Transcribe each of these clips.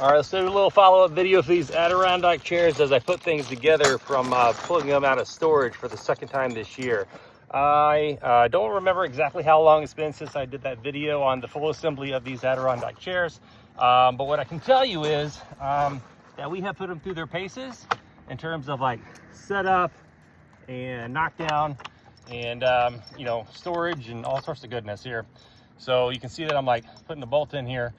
All right, let's do a little follow-up video for these Adirondack chairs as I put things together from pulling them out of storage for the second time this year. I don't remember exactly how long it's been since I did that video on the full assembly of these Adirondack chairs. But what I can tell you is that we have put them through their paces in terms of like setup and knockdown and you know, storage and all sorts of goodness here. So you can see that I'm like putting the bolt in here.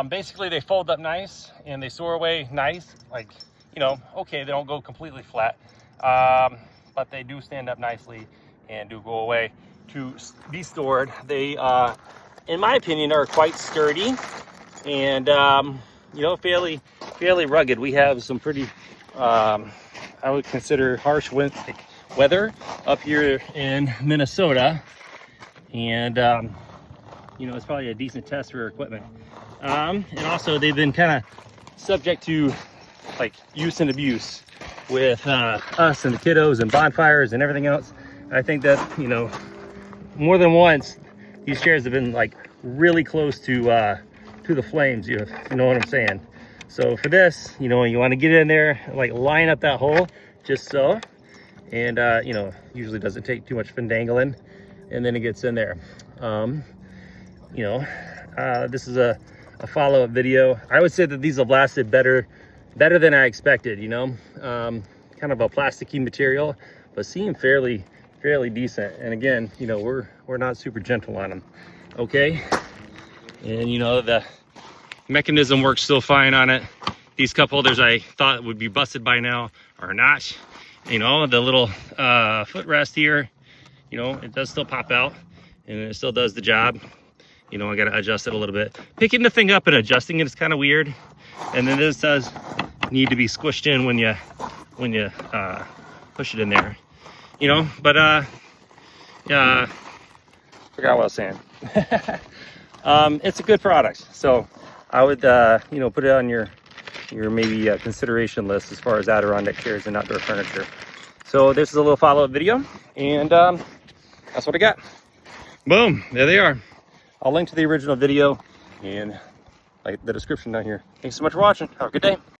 Basically they fold up nice and they store away nice, like, you know, okay, they don't go completely flat, but they do stand up nicely and do go away to be stored. They in my opinion are quite sturdy and you know, fairly rugged. We have some pretty I would consider harsh weather up here in Minnesota, and you know, it's probably a decent test for equipment. And also they've been kind of subject to like use and abuse with us and the kiddos and bonfires and everything else. I think that, you know, more than once these chairs have been like really close to the flames, you know what I'm saying. So for this, you know, you want to get in there, like line up that hole just so, and you know, usually doesn't take too much findangling, and then it gets in there. You know, this is a follow-up video. I would say that these have lasted better than I expected, you know. Kind of a plasticky material, but seem fairly decent. And again, you know, we're not super gentle on them, okay. And you know, the mechanism works still fine on it. These cup holders I thought would be busted by now are not. You know, the little footrest here, you know, it does still pop out and it still does the job. You know, I got to adjust it a little bit. Picking the thing up and adjusting it is kind of weird. And then this does need to be squished in when you push it in there. You know, but yeah, forgot what I was saying. It's a good product, so I would you know, put it on your maybe consideration list as far as Adirondack chairs and outdoor furniture. So this is a little follow-up video, and that's what I got. Boom, there they are. I'll link to the original video and like the description down here. Thanks so much for watching. Have a good day.